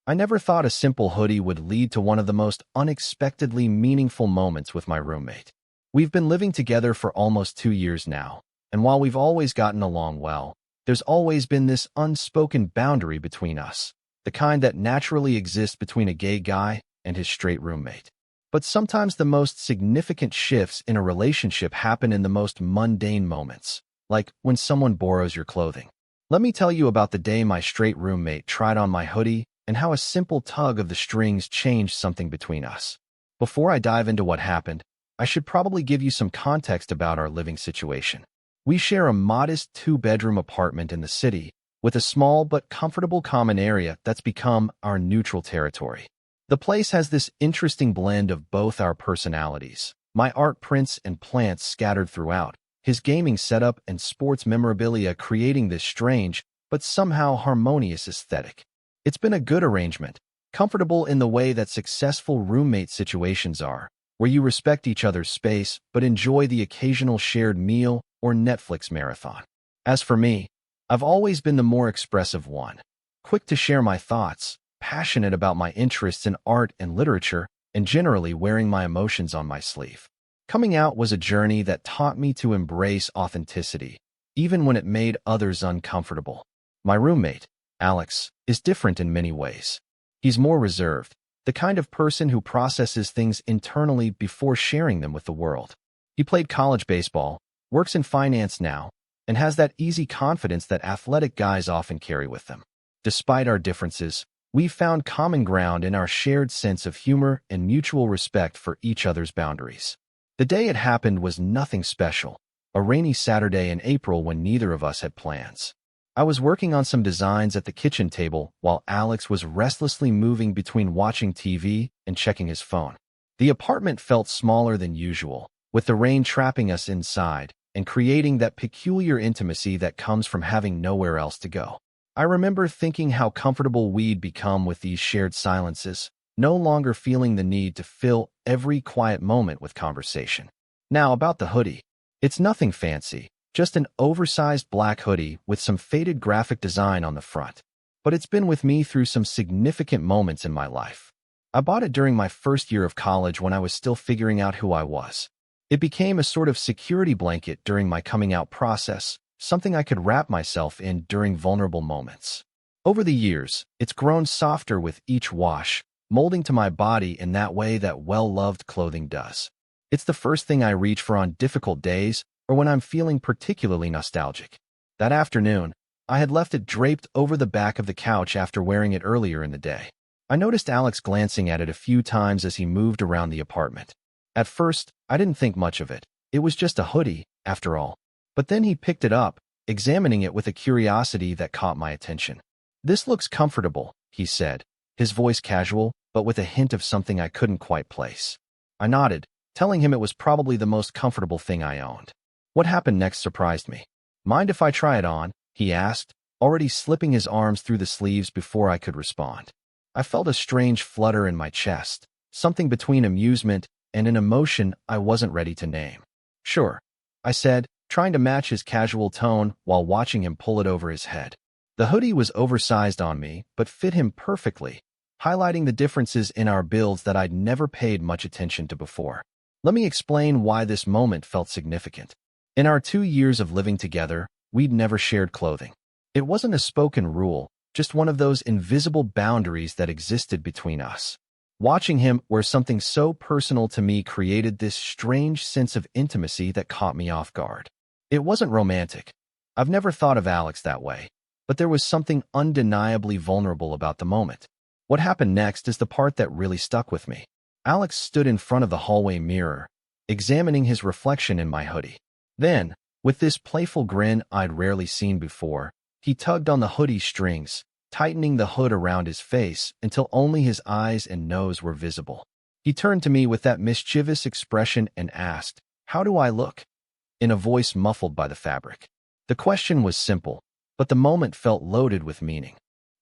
I never thought a simple hoodie would lead to one of the most unexpectedly meaningful moments with my roommate. We've been living together for almost 2 years now, and while we've always gotten along well, there's always been this unspoken boundary between us, the kind that naturally exists between a gay guy and his straight roommate. But sometimes the most significant shifts in a relationship happen in the most mundane moments, like when someone borrows your clothing. Let me tell you about the day my straight roommate tried on my hoodie and how a simple tug of the strings changed something between us. Before I dive into what happened, I should probably give you some context about our living situation. We share a modest 2-bedroom apartment in the city with a small but comfortable common area that's become our neutral territory. The place has this interesting blend of both our personalities, my art prints and plants scattered throughout, his gaming setup and sports memorabilia, creating this strange but somehow harmonious aesthetic. It's been a good arrangement, comfortable in the way that successful roommate situations are, where you respect each other's space but enjoy the occasional shared meal or Netflix marathon. As for me, I've always been the more expressive one, quick to share my thoughts, passionate about my interests in art and literature, and generally wearing my emotions on my sleeve. Coming out was a journey that taught me to embrace authenticity, even when it made others uncomfortable. My roommate, Alex, is different in many ways. He's more reserved, the kind of person who processes things internally before sharing them with the world. He played college baseball, works in finance now, and has that easy confidence that athletic guys often carry with them. Despite our differences, we've found common ground in our shared sense of humor and mutual respect for each other's boundaries. The day it happened was nothing special, a rainy Saturday in April when neither of us had plans. I was working on some designs at the kitchen table while Alex was restlessly moving between watching TV and checking his phone. The apartment felt smaller than usual, with the rain trapping us inside and creating that peculiar intimacy that comes from having nowhere else to go. I remember thinking how comfortable we'd become with these shared silences, no longer feeling the need to fill every quiet moment with conversation. Now about the hoodie. It's nothing fancy, just an oversized black hoodie with some faded graphic design on the front. But it's been with me through some significant moments in my life. I bought it during my first year of college when I was still figuring out who I was. It became a sort of security blanket during my coming out process, something I could wrap myself in during vulnerable moments. Over the years, it's grown softer with each wash, molding to my body in that way that well-loved clothing does. It's the first thing I reach for on difficult days or when I'm feeling particularly nostalgic. That afternoon, I had left it draped over the back of the couch after wearing it earlier in the day. I noticed Alex glancing at it a few times as he moved around the apartment. At first, I didn't think much of it. It was just a hoodie, after all. But then he picked it up, examining it with a curiosity that caught my attention. "This looks comfortable," he said, his voice casual, but with a hint of something I couldn't quite place. I nodded, telling him it was probably the most comfortable thing I owned. What happened next surprised me. "Mind if I try it on?" he asked, already slipping his arms through the sleeves before I could respond. I felt a strange flutter in my chest, something between amusement and an emotion I wasn't ready to name. "Sure," I said, trying to match his casual tone while watching him pull it over his head. The hoodie was oversized on me, but fit him perfectly, highlighting the differences in our builds that I'd never paid much attention to before. Let me explain why this moment felt significant. In our 2 years of living together, we'd never shared clothing. It wasn't a spoken rule, just one of those invisible boundaries that existed between us. Watching him wear something so personal to me created this strange sense of intimacy that caught me off guard. It wasn't romantic. I've never thought of Alex that way, but there was something undeniably vulnerable about the moment. What happened next is the part that really stuck with me. Alex stood in front of the hallway mirror, examining his reflection in my hoodie. Then, with this playful grin I'd rarely seen before, he tugged on the hoodie strings, tightening the hood around his face until only his eyes and nose were visible. He turned to me with that mischievous expression and asked, "How do I look?" in a voice muffled by the fabric. The question was simple, but the moment felt loaded with meaning.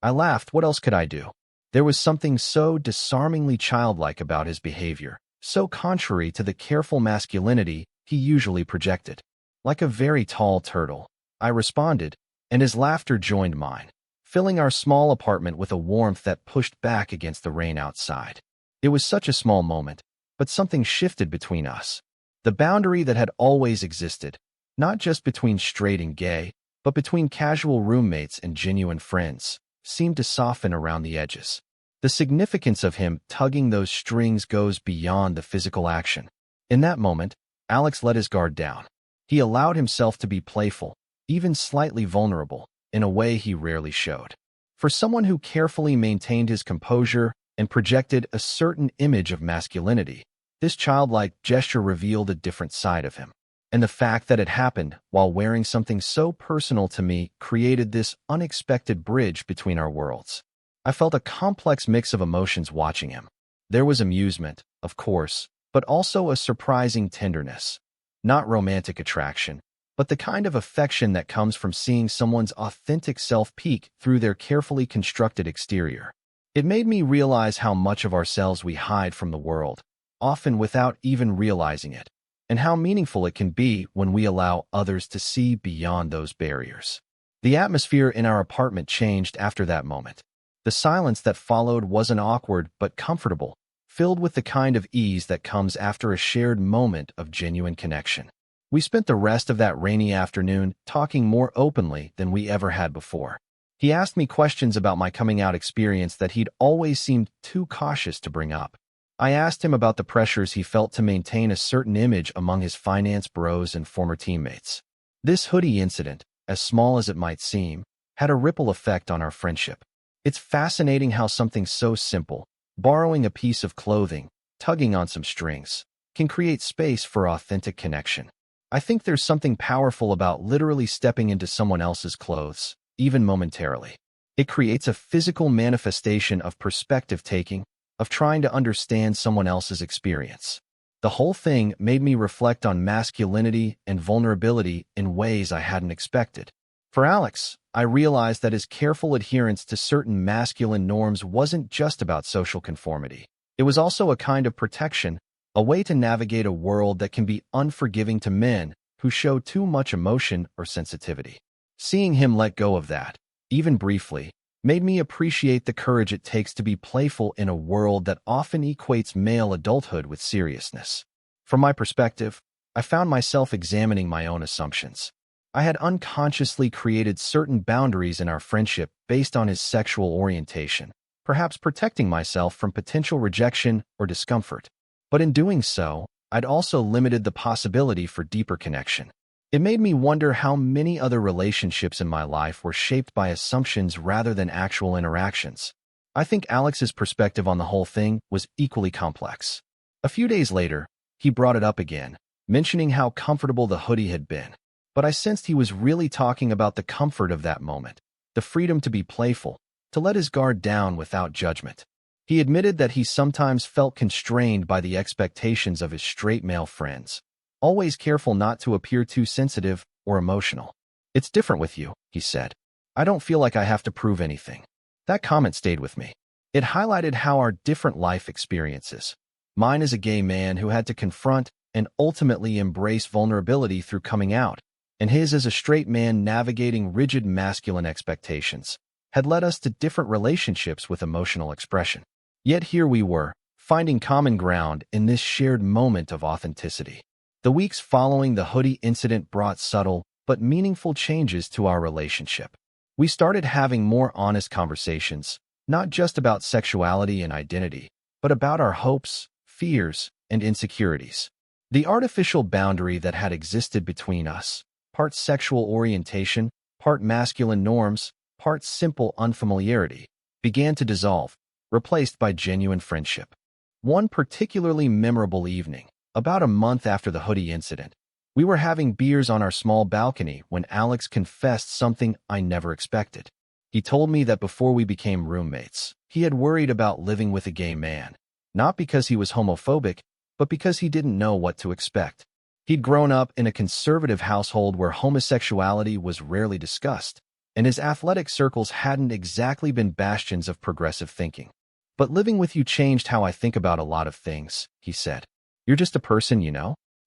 I laughed. What else could I do? There was something so disarmingly childlike about his behavior, so contrary to the careful masculinity he usually projected. "Like a very tall turtle," I responded, and his laughter joined mine, filling our small apartment with a warmth that pushed back against the rain outside. It was such a small moment, but something shifted between us. The boundary that had always existed, not just between straight and gay, but between casual roommates and genuine friends, seemed to soften around the edges. The significance of him tugging those strings goes beyond the physical action. In that moment, Alex let his guard down. He allowed himself to be playful, even slightly vulnerable, in a way he rarely showed. For someone who carefully maintained his composure and projected a certain image of masculinity, this childlike gesture revealed a different side of him. And the fact that it happened while wearing something so personal to me created this unexpected bridge between our worlds. I felt a complex mix of emotions watching him. There was amusement, of course, but also a surprising tenderness. Not romantic attraction, but the kind of affection that comes from seeing someone's authentic self peek through their carefully constructed exterior. It made me realize how much of ourselves we hide from the world, often without even realizing it, and how meaningful it can be when we allow others to see beyond those barriers. The atmosphere in our apartment changed after that moment. The silence that followed wasn't awkward but comfortable, filled with the kind of ease that comes after a shared moment of genuine connection. We spent the rest of that rainy afternoon talking more openly than we ever had before. He asked me questions about my coming out experience that he'd always seemed too cautious to bring up. I asked him about the pressures he felt to maintain a certain image among his finance bros and former teammates. This hoodie incident, as small as it might seem, had a ripple effect on our friendship. It's fascinating how something so simple, borrowing a piece of clothing, tugging on some strings, can create space for authentic connection. I think there's something powerful about literally stepping into someone else's clothes, even momentarily. It creates a physical manifestation of perspective taking, of trying to understand someone else's experience. The whole thing made me reflect on masculinity and vulnerability in ways I hadn't expected. For Alex, I realized that his careful adherence to certain masculine norms wasn't just about social conformity. It was also a kind of protection, a way to navigate a world that can be unforgiving to men who show too much emotion or sensitivity. Seeing him let go of that, even briefly, made me appreciate the courage it takes to be playful in a world that often equates male adulthood with seriousness. From my perspective, I found myself examining my own assumptions. I had unconsciously created certain boundaries in our friendship based on his sexual orientation, perhaps protecting myself from potential rejection or discomfort. But in doing so, I'd also limited the possibility for deeper connection. It made me wonder how many other relationships in my life were shaped by assumptions rather than actual interactions. I think Alex's perspective on the whole thing was equally complex. A few days later, he brought it up again, mentioning how comfortable the hoodie had been. But I sensed he was really talking about the comfort of that moment, the freedom to be playful, to let his guard down without judgment. He admitted that he sometimes felt constrained by the expectations of his straight male friends, always careful not to appear too sensitive or emotional. "It's different with you," he said. "I don't feel like I have to prove anything." That comment stayed with me. It highlighted how our different life experiences, mine as a gay man who had to confront and ultimately embrace vulnerability through coming out, and his as a straight man navigating rigid masculine expectations, had led us to different relationships with emotional expression. Yet here we were, finding common ground in this shared moment of authenticity. The weeks following the hoodie incident brought subtle but meaningful changes to our relationship. We started having more honest conversations, not just about sexuality and identity, but about our hopes, fears, and insecurities. The artificial boundary that had existed between us, part sexual orientation, part masculine norms, part simple unfamiliarity, began to dissolve, replaced by genuine friendship. One particularly memorable evening, about a month after the hoodie incident, we were having beers on our small balcony when Alex confessed something I never expected. He told me that before we became roommates, he had worried about living with a gay man, not because he was homophobic, but because he didn't know what to expect. He'd grown up in a conservative household where homosexuality was rarely discussed, and his athletic circles hadn't exactly been bastions of progressive thinking. "But living with you changed how I think about a lot of things," he said. "You're just a person,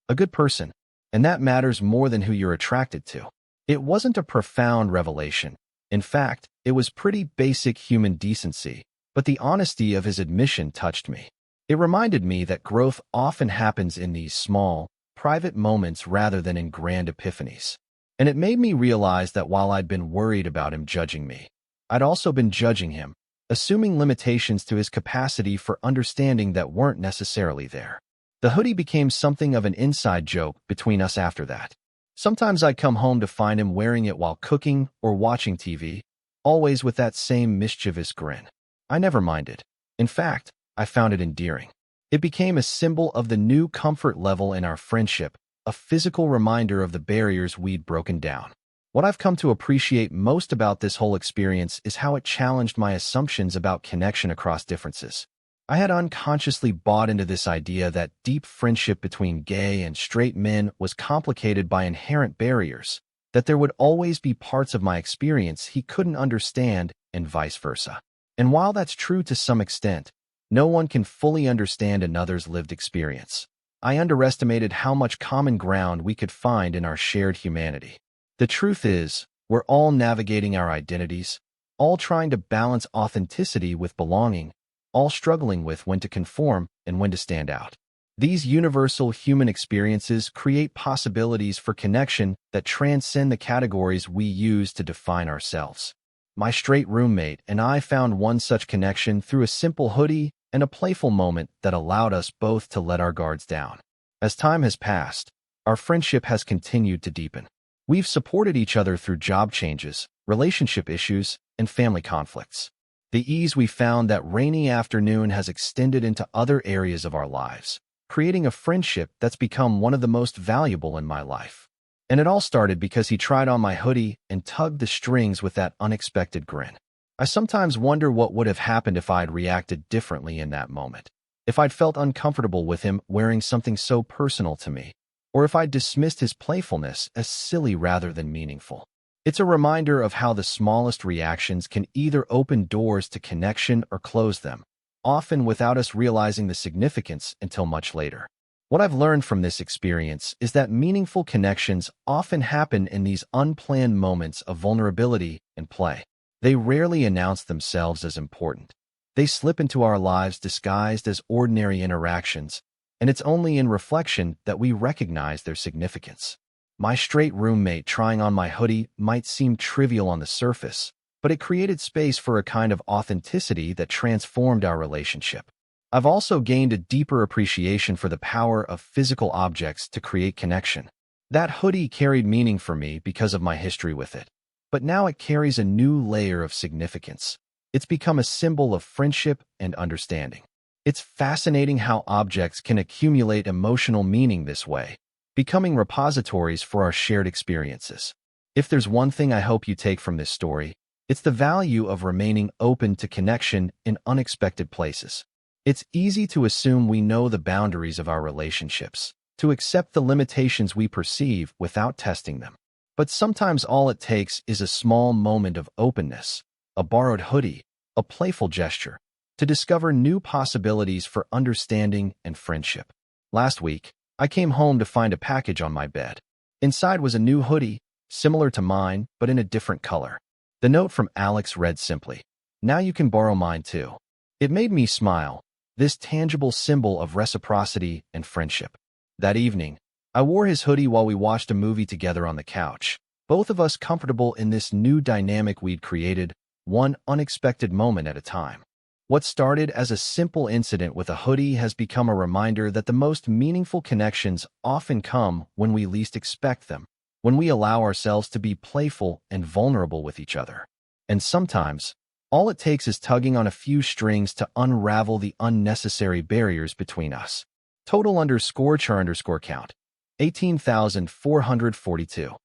a good person, and that matters more than who you're attracted to." It wasn't a profound revelation, In fact, it was pretty basic human decency, but the honesty of his admission touched me. It reminded me that growth often happens in these small, private moments rather than in grand epiphanies. And it made me realize that while I'd been worried about him judging me, I'd also been judging him, assuming limitations to his capacity for understanding that weren't necessarily there. The hoodie became something of an inside joke between us after that. Sometimes I'd come home to find him wearing it while cooking or watching TV, always with that same mischievous grin. I never minded. In fact, I found it endearing. It became a symbol of the new comfort level in our friendship, a physical reminder of the barriers we'd broken down. What I've come to appreciate most about this whole experience is how it challenged my assumptions about connection across differences. I had unconsciously bought into this idea that deep friendship between gay and straight men was complicated by inherent barriers, that there would always be parts of my experience he couldn't understand, and vice versa. And while that's true to some extent, no one can fully understand another's lived experience. I underestimated how much common ground we could find in our shared humanity. The truth is, we're all navigating our identities, all trying to balance authenticity with belonging, all struggling with when to conform and when to stand out. These universal human experiences create possibilities for connection that transcend the categories we use to define ourselves. My straight roommate and I found one such connection through a simple hoodie and a playful moment that allowed us both to let our guards down. As time has passed, our friendship has continued to deepen. We've supported each other through job changes, relationship issues, and family conflicts. The ease we found that rainy afternoon has extended into other areas of our lives, creating a friendship that's become one of the most valuable in my life. And it all started because he tried on my hoodie and tugged the strings with that unexpected grin. I sometimes wonder what would have happened if I'd reacted differently in that moment. If I'd felt uncomfortable with him wearing something so personal to me, or if I'd dismissed his playfulness as silly rather than meaningful. It's a reminder of how the smallest reactions can either open doors to connection or close them, often without us realizing the significance until much later. What I've learned from this experience is that meaningful connections often happen in these unplanned moments of vulnerability and play. They rarely announce themselves as important. They slip into our lives disguised as ordinary interactions, and it's only in reflection that we recognize their significance. My straight roommate trying on my hoodie might seem trivial on the surface, but it created space for a kind of authenticity that transformed our relationship. I've also gained a deeper appreciation for the power of physical objects to create connection. That hoodie carried meaning for me because of my history with it, but now it carries a new layer of significance. It's become a symbol of friendship and understanding. It's fascinating how objects can accumulate emotional meaning this way, becoming repositories for our shared experiences. If there's one thing I hope you take from this story, it's the value of remaining open to connection in unexpected places. It's easy to assume we know the boundaries of our relationships, to accept the limitations we perceive without testing them. But sometimes all it takes is a small moment of openness, a borrowed hoodie, a playful gesture, to discover new possibilities for understanding and friendship. Last week, I came home to find a package on my bed. Inside was a new hoodie, similar to mine, but in a different color. The note from Alex read simply, "Now you can borrow mine too." It made me smile, this tangible symbol of reciprocity and friendship. That evening, I wore his hoodie while we watched a movie together on the couch, both of us comfortable in this new dynamic we'd created, one unexpected moment at a time. What started as a simple incident with a hoodie has become a reminder that the most meaningful connections often come when we least expect them, when we allow ourselves to be playful and vulnerable with each other. And sometimes, all it takes is tugging on a few strings to unravel the unnecessary barriers between us. Total _char_count, 18,442.